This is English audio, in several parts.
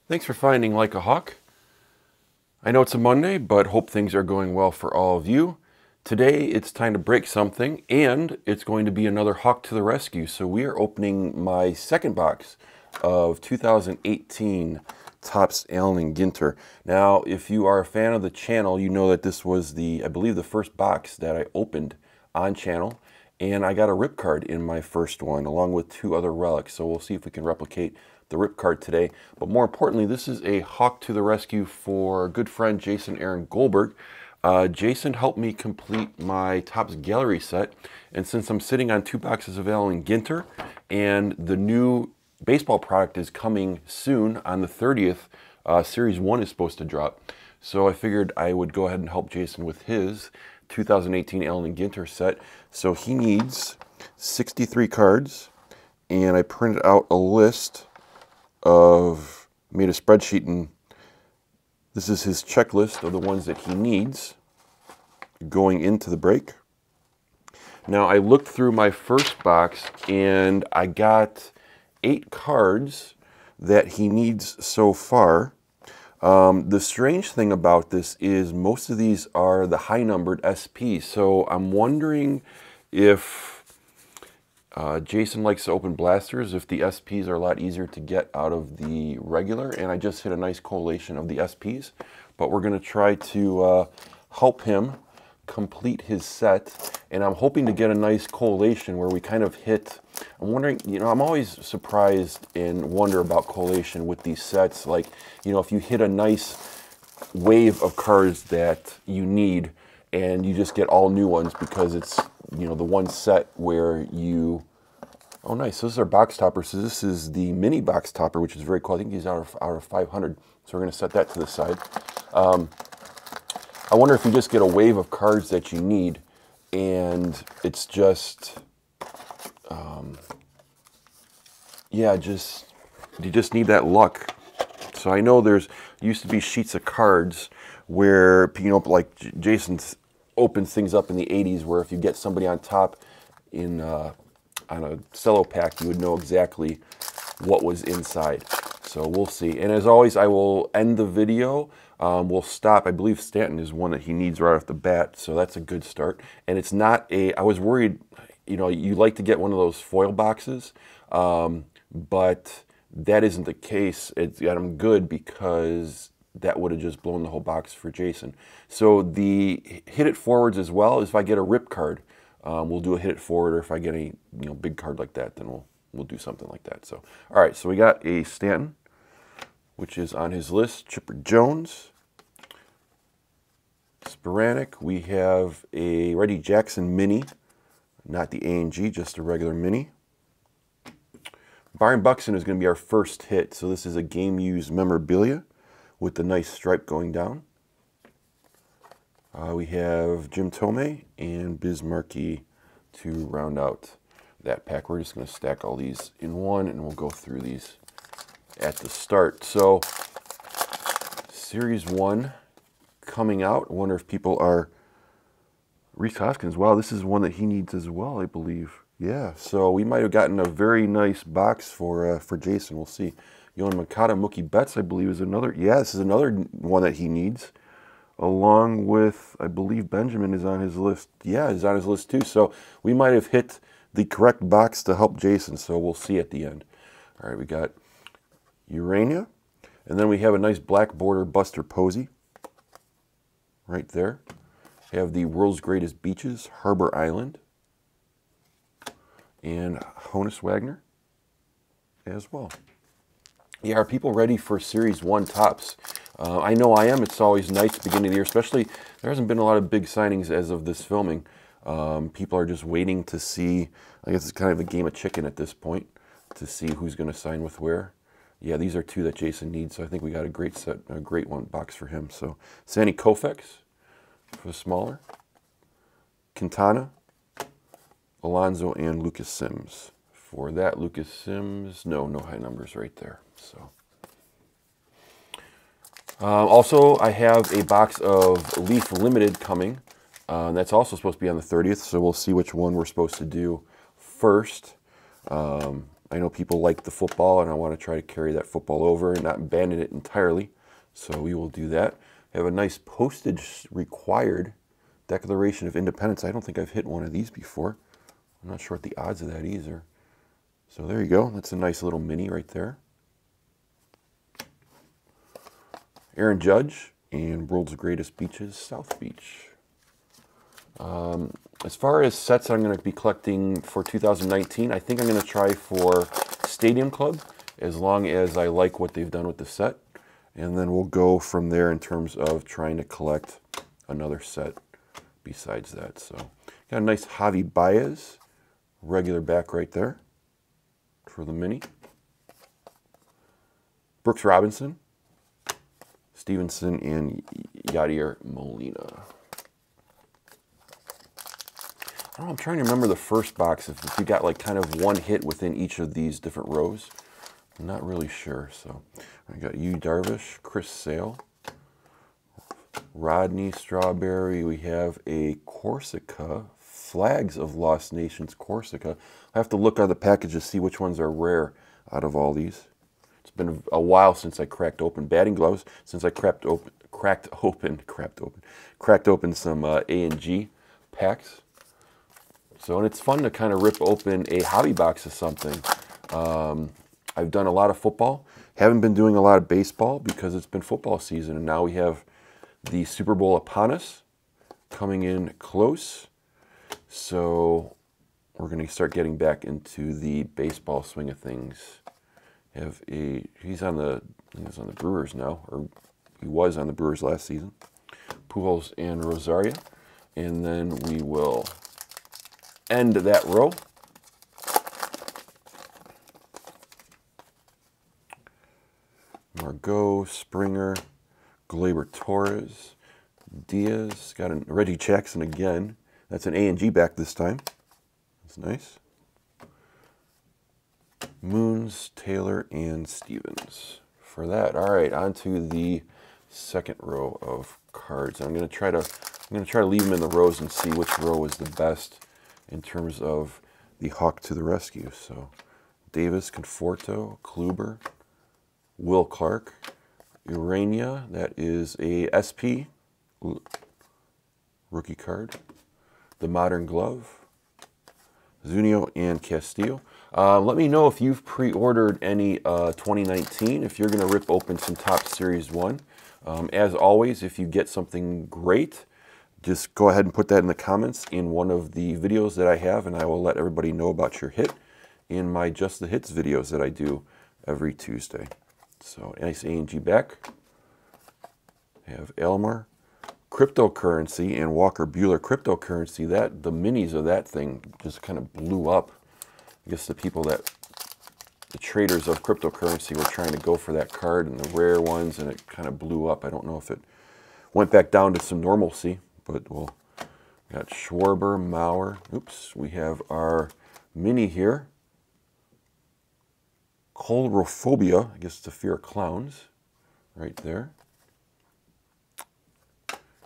Thanks for finding Like a Hawk. I know it's a Monday, but hope things are going well for all of you. Today it's time to break something, and it's going to be another Hawk to the rescue. So we are opening my second box of 2018 Topps Allen and Ginter. Now, if you are a fan of the channel, you know that this was I believe the first box that I opened on channel, and I got a rip card in my first one, along with two other relics. So we'll see if we can replicate the rip card today. But more importantly, this is a Hawk to the rescue for good friend Jason Aaron Goldberg. Jason helped me complete my Topps Gallery set, and since I'm sitting on two boxes of Allen and Ginter, and the new baseball product is coming soon on the 30th, Series 1 is supposed to drop. So I figured I would go ahead and help Jason with his 2018 Allen and Ginter set. So he needs 63 cards, and I printed out a list made a spreadsheet, and this is his checklist of the ones that he needs going into the break. Now, I looked through my first box and I got 8 cards that he needs so far. The strange thing about this is most of these are the high numbered SPs, so I'm wondering if Jason likes to open blasters, if the SPs are a lot easier to get out of the regular, and I just hit a nice collation of the SPs, but we're going to try to help him complete his set, and I'm hoping to get a nice collation where we kind of hit, I'm wondering, I'm always surprised and wonder about collation with these sets, like, if you hit a nice wave of cards that you need, and you just get all new ones because it's, the one set where you, oh nice, so this is our box topper. So this is the mini box topper, which is very cool. I think he's out of 500, so we're going to set that to the side. I wonder if you just get a wave of cards that you need, and it's just, you just need that luck. So I know there's used to be sheets of cards where, like Jason's opens things up in the 80s, where if you get somebody on top on a cello pack, you would know exactly what was inside. So we'll see. And as always, I will end the video. We'll stop. I believe Stanton is one that he needs right off the bat, so that's a good start. And it's not I was worried, you like to get one of those foil boxes, but that isn't the case. It's got them good because that would have just blown the whole box for Jason. So the hit it forwards as well, is if I get a rip card, we'll do a hit it forward, or if I get a big card like that, then we'll do something like that. So all right, so we got a Stanton, which is on his list, Chipper Jones, sporadic. We have a Reggie Jackson mini, not the A&G, just a regular mini. Byron Buxton is going to be our first hit. So this is a game used memorabilia with the nice stripe going down. We have Jim Thome and Biz Markie to round out that pack. We're just going to stack all these in one, and we'll go through these at the start. So Series 1 coming out. I wonder if people are... Rhys Hoskins, wow, this is one that he needs as well, I believe. Yeah, so we might have gotten a very nice box for Jason. We'll see. Yohan Moncada, Mookie Betts, I believe, is another. Yeah, this is another one that he needs, along with, I believe, Benjamin is on his list. Yeah, he's on his list too. So we might have hit the correct box to help Jason. So we'll see at the end. All right, we got Urania, and then we have a nice black border Buster Posey right there. We have the World's Greatest Beaches, Harbor Island, and Honus Wagner as well. Yeah, are people ready for Series 1 Topps? I know I am. It's always nice at the beginning of the year, especially there hasn't been a lot of big signings as of this filming. People are just waiting to see, I guess it's kind of a game of chicken at this point, to see who's going to sign with where. Yeah, these are two that Jason needs, so I think we got a great set, a great one box for him. So Sandy Koufax for the smaller, Quintana, Alonso, and Lucas Sims. For that, Lucas Sims, no high numbers right there. So, also, I have a box of Leaf Limited coming. That's also supposed to be on the 30th, so we'll see which one we're supposed to do first. I know people like the football, and I want to try to carry that football over and not abandon it entirely. So we will do that. I have a nice postage required Declaration of Independence. I don't think I've hit one of these before. I'm not sure what the odds of that either. So there you go. That's a nice little mini right there. Aaron Judge and World's Greatest Beaches, South Beach. As far as sets I'm going to be collecting for 2019, I think I'm going to try for Stadium Club, as long as I like what they've done with the set. And then we'll go from there in terms of trying to collect another set besides that. So got a nice Javi Baez, regular back right there for the mini. Brooks Robinson, Stevenson, and Yadier Molina. I don't know, I'm trying to remember the first box, if you got like kind of one hit within each of these different rows. I'm not really sure. So I got Yu Darvish, Chris Sale, Rodney Strawberry. We have a Corsica, Flags of Lost Nations Corsica. I have to look on the package to see which ones are rare out of all these. It's been a while since I cracked open batting gloves, since I cracked open some A and G packs. So, and it's fun to kind of rip open a hobby box of something. I've done a lot of football. Haven't been doing a lot of baseball because it's been football season, and now we have the Super Bowl upon us, coming in close. So we're going to start getting back into the baseball swing of things. He's on the Brewers now, or he was on the Brewers last season. Pujols and Rosario, and then we will end that row. Margot, Springer, Gleyber Torres, Diaz, got a Reggie Jackson again. That's an A and G back this time. That's nice. Moons, Taylor, and Stevens for that. All right, on to the second row of cards. I'm going to try to leave them in the rows and see which row is the best in terms of the Hawk to the rescue. So Davis, Conforto, Kluber, Will Clark, Urania, that is a SP rookie card. The Modern Glove, Zunino, and Castillo. Let me know if you've pre-ordered any 2019, if you're going to rip open some Topps Series 1. As always, if you get something great, just go ahead and put that in the comments in one of the videos that I have, and I will let everybody know about your hit in my Just the Hits videos that I do every Tuesday. So nice A&G back. I have Elmer, Cryptocurrency, and Walker Buehler. Cryptocurrency, the minis of that thing just kind of blew up. I guess the traders of Cryptocurrency were trying to go for that card and the rare ones, and it kind of blew up. I don't know if it went back down to some normalcy, but we'll got Schwarber, Mauer. Oops, we have our mini here. Colrophobia, I guess it's a fear of clowns, right there.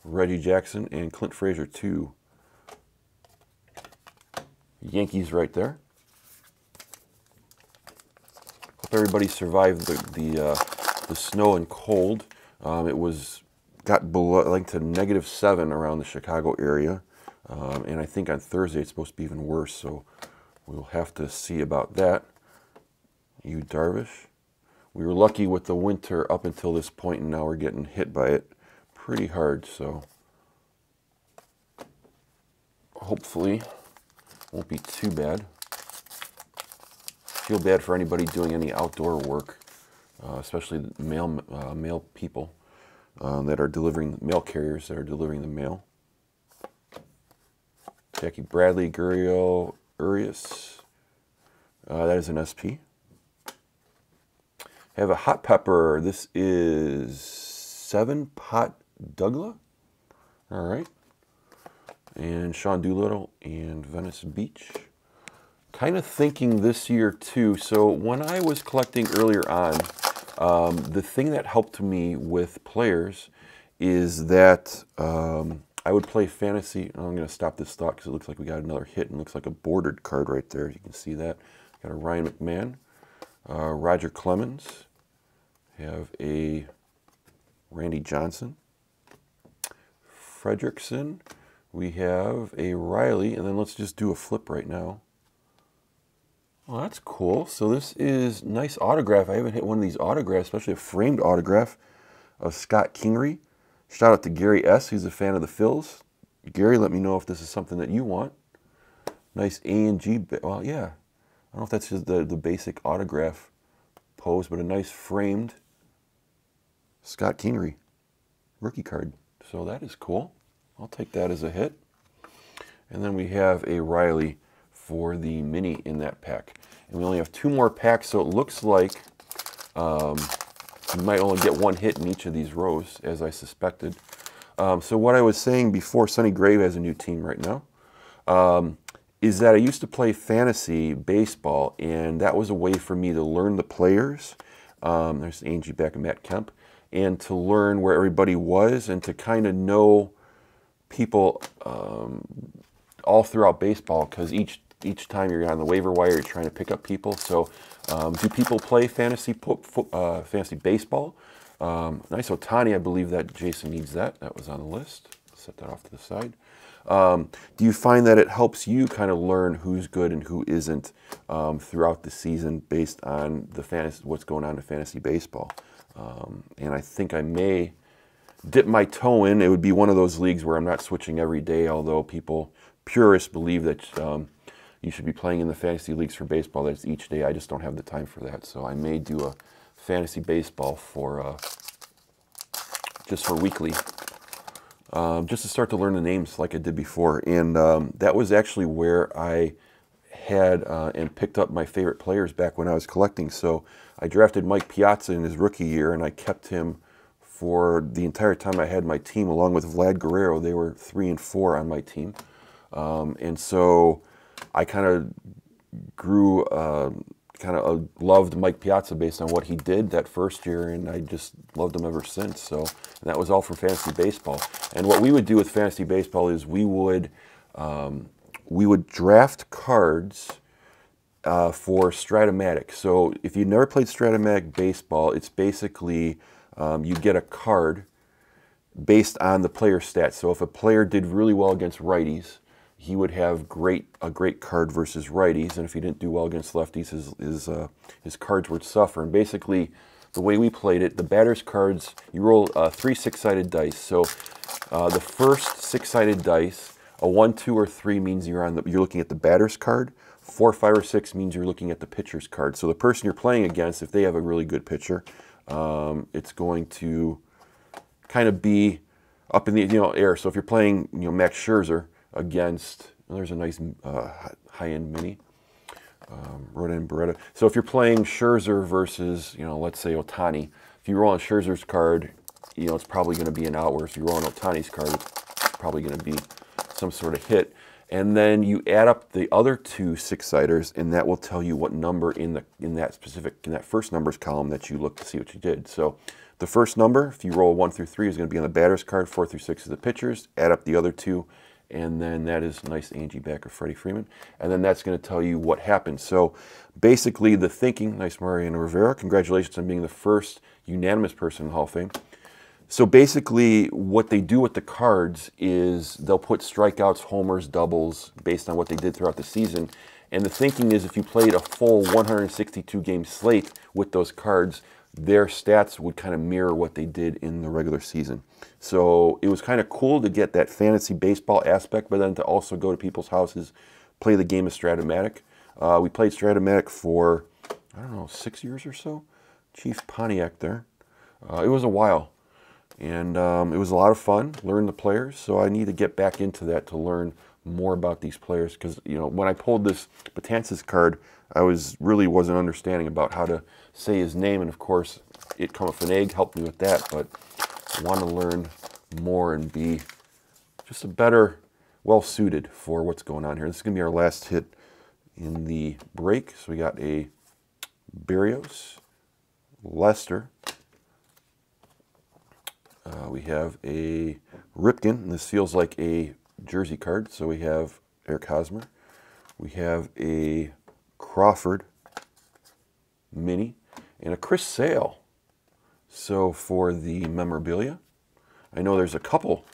Reggie Jackson and Clint Frazier, 2 Yankees right there. Hope everybody survived the snow and cold. It got below, like, to -7 around the Chicago area, and I think on Thursday it's supposed to be even worse. So we'll have to see about that. Yu Darvish. We were lucky with the winter up until this point, and now we're getting hit by it pretty hard. So hopefully won't be too bad. Feel bad for anybody doing any outdoor work, especially mail people that are delivering, mail carriers that are delivering the mail. Jackie Bradley, Gurriel, Urias. That is an SP. I have a hot pepper. This is 7-Pot Douglas. All right. And Sean Doolittle and Venice Beach. Kind of thinking this year too. So when I was collecting earlier on, the thing that helped me with players is that I would play fantasy. I'm going to stop this thought because it looks like we got another hit, and it looks like a bordered card right there. You can see that. Got a Ryan McMahon, Roger Clemens. Have a Randy Johnson, Fredrickson. We have a Riley, and then let's just do a flip right now. Well, that's cool. So this is nice autograph. I haven't hit one of these autographs, especially a framed autograph of Scott Kingery. Shout out to Gary S., who's a fan of the Phils. Gary, let me know if this is something that you want. Nice A and G. Well, yeah. I don't know if that's just the basic autograph pose, but a nice framed Scott Kingery rookie card. So that is cool. I'll take that as a hit. And then we have a Riley for the mini in that pack. And we only have 2 more packs, so it looks like you might only get 1 hit in each of these rows, as I suspected. So what I was saying before, Sonny Grave has a new team right now, is that I used to play fantasy baseball, and that was a way for me to learn the players. There's Angie back and Matt Kemp. And to learn where everybody was and to kind of know people all throughout baseball, because each time you're on the waiver wire, you're trying to pick up people. So do people play fantasy baseball? Nice Ohtani, I believe that Jason needs that. That was on the list. Set that off to the side. Do you find that it helps you kind of learn who's good and who isn't throughout the season based on the what's going on in fantasy baseball? And I think I may dip my toe in. It would be one of those leagues where I'm not switching every day, although purists believe that you should be playing in the fantasy leagues for baseball. That's each day. I just don't have the time for that. So I may do a fantasy baseball for just for weekly, just to start to learn the names like I did before. And that was actually where I had and picked up my favorite players back when I was collecting. So I drafted Mike Piazza in his rookie year, and I kept him for the entire time I had my team, along with Vlad Guerrero. They were 3 and 4 on my team. And so I kind of grew, loved Mike Piazza based on what he did that first year, and I just loved him ever since. So that was all from fantasy baseball. And what we would do with fantasy baseball is we would draft cards for Stratomatic. So if you've never played Stratomatic baseball, it's basically you get a card based on the player's stats. So if a player did really well against righties, he would have a great card versus righties, and if he didn't do well against lefties, his cards would suffer. And basically, the way we played it, the batter's cards, you roll 3 6-sided dice. So the first 6-sided dice, a 1, 2, or 3 means you're looking at the batter's card. 4, 5, or 6 means you're looking at the pitcher's card. So the person you're playing against, if they have a really good pitcher, it's going to kind of be up in the air. So if you're playing Max Scherzer against, there's a nice high-end mini, Rodan Beretta. So if you're playing Scherzer versus, let's say Ohtani, if you roll on Scherzer's card, it's probably going to be an out, where if you roll on Ohtani's card, it's probably going to be some sort of hit. And then you add up the other 2 6-siders, and that will tell you what number in that first numbers column that you look to see what you did. So the first number, if you roll 1 through 3, is going to be on the batter's card. 4 through 6 is the pitcher's. Add up the other 2, and then that is nice Angie back of Freddie Freeman. And then that's going to tell you what happened. So basically the thinking, nice Mariano Rivera, congratulations on being the first unanimous person in the Hall of Fame. So basically what they do with the cards is they'll put strikeouts, homers, doubles based on what they did throughout the season. And the thinking is if you played a full 162 game slate with those cards, their stats would kind of mirror what they did in the regular season. So it was kind of cool to get that fantasy baseball aspect, but then to also go to people's houses, play the game of Stratomatic. We played Stratomatic for, 6 years or so. Chief Pontiac there. It was a while. And it was a lot of fun, learn the players. So I need to get back into that to learn more about these players. Because, when I pulled this Betances card, I wasn't understanding about how to say his name. And of course, It Come With an Egg helped me with that. But I want to learn more and be just a better, well-suited for what's going on here. This is going to be our last hit in the break. So we got a Berrios, Lester. We have a Ripken, and this feels like a jersey card. So we have Eric Hosmer. We have a Crawford mini, and a Chris Sale. So for the memorabilia, I know there's a couple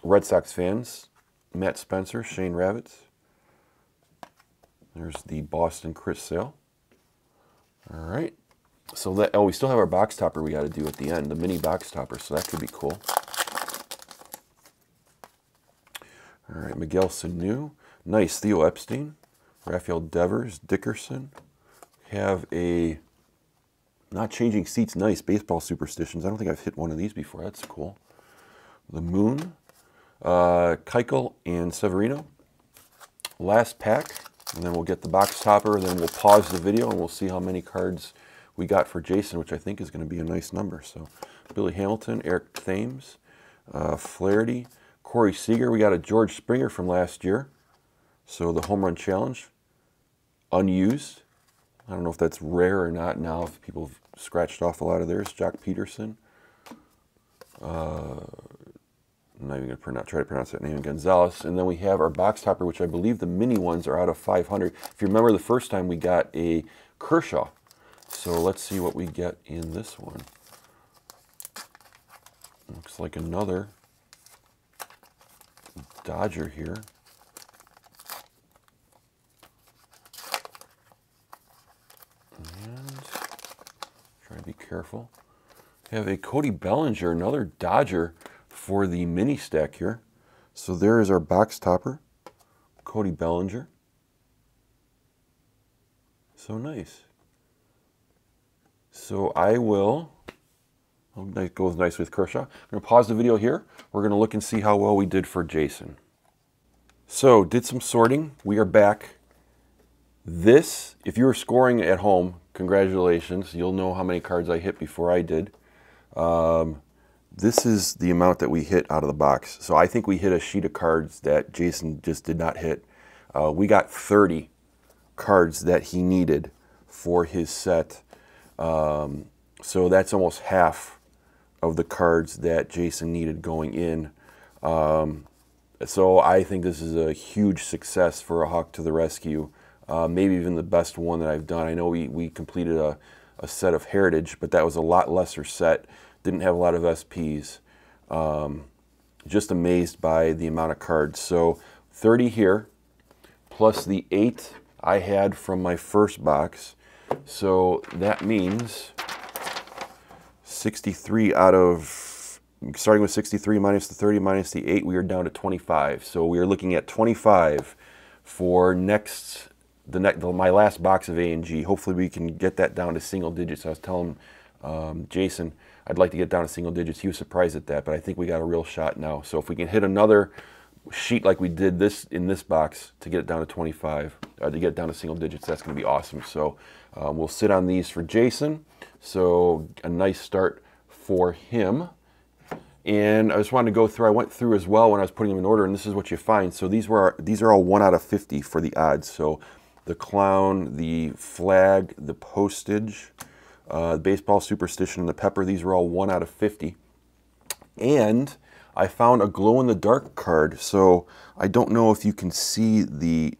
Red Sox fans. Matt Spencer, Shane Ravitz. There's the Boston Chris Sale. All right. So that, oh, we still have our box topper we got to do at the end, the mini box topper, so that could be cool. All right, Miguel Sanu. Nice, Theo Epstein. Rafael Devers, Dickerson. Have a Not Changing Seats, nice, baseball superstitions. I don't think I've hit one of these before. That's cool. The Moon. Keuchel and Severino. Last pack, and then we'll get the box topper, and then we'll pause the video, and we'll see how many cards we got for Jason, which I think is going to be a nice number. So, Billy Hamilton, Eric Thames, Flaherty, Corey Seager. We got a George Springer from last year. So, the Home Run Challenge, unused. I don't know if that's rare or not now, if people have scratched off a lot of theirs. Jock Peterson. I'm not even going to try to pronounce that name. Gonzalez. And then we have our box topper, which I believe the mini ones are out of 500. If you remember the first time we got a Kershaw. So let's see what we get in this one. Looks like another Dodger here. And try to be careful. We have a Cody Bellinger, another Dodger for the mini stack here. So there is our box topper, Cody Bellinger. So nice. So I will, oh, that goes nice with Kershaw. I'm going to pause the video here. We're going to look and see how well we did for Jason. So, did some sorting. We are back. This, if you were scoring at home, congratulations. You'll know how many cards I hit before I did. This is the amount that we hit out of the box. So I think we hit a sheet of cards that Jason just did not hit. We got 30 cards that he needed for his set. So that's almost half of the cards that Jason needed going in. So I think this is a huge success for a Hawk to the Rescue. Maybe even the best one that I've done. I know we completed a set of Heritage, but that was a lot lesser set. Didn't have a lot of SPs. Just amazed by the amount of cards. So 30 here, plus the 8 I had from my first box. So that means 63 out of, starting with 63 minus the 30 minus the 8, we are down to 25. So we are looking at 25 for my last box of A and G. Hopefully we can get that down to single digits. I was telling Jason I'd like to get down to single digits. He was surprised at that, but I think we got a real shot now. So if we can hit another sheet like we did this in this box to get it down to 25, to get it down to single digits, that's going to be awesome. So we'll sit on these for Jason. So a nice start for him. And I just wanted to go through, I went through as well when I was putting them in order, and this is what you find. So these are all 1 out of 50 for the odds. So the clown, the flag, the postage, baseball superstition, and the pepper, these are all 1 out of 50. And I found a glow-in-the-dark card. So I don't know if you can see the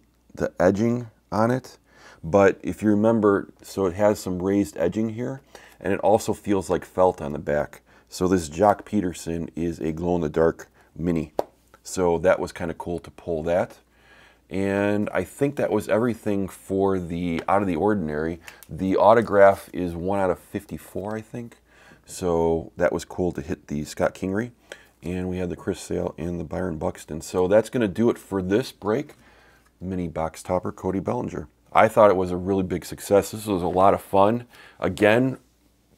edging on it, but if you remember, so it has some raised edging here, and it also feels like felt on the back. So this Jock Peterson is a glow-in-the-dark mini. So that was kind of cool to pull that. And I think that was everything for the Out of the Ordinary. The autograph is 1 out of 54, I think. So that was cool to hit the Scott Kingery. And we had the Chris Sale and the Byron Buxton. So that's going to do it for this break. Mini box topper, Cody Bellinger. I thought it was a really big success. This was a lot of fun. Again,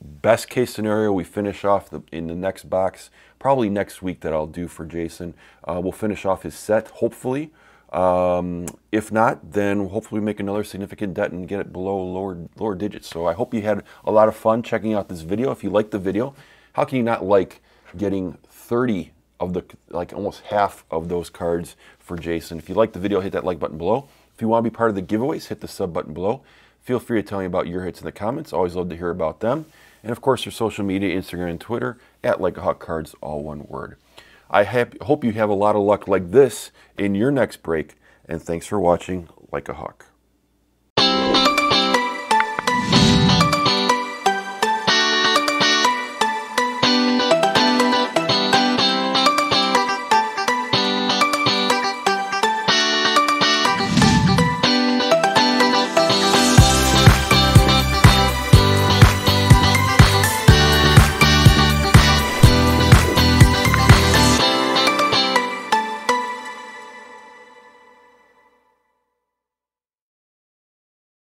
best case scenario, we finish off in the next box. Probably next week that I'll do for Jason. We'll finish off his set, hopefully. If not, then hopefully we make another significant dent and get it below lower digits. So I hope you had a lot of fun checking out this video. If you liked the video, how can you not like getting 30 of the, like almost half of those cards for Jason? If you liked the video, hit that like button below. If you want to be part of the giveaways, hit the sub button below. Feel free to tell me about your hits in the comments. Always love to hear about them. And of course, your social media, Instagram and Twitter, @LikeAHawkCards, all one word. I hope you have a lot of luck like this in your next break, and thanks for watching Like a Hawk.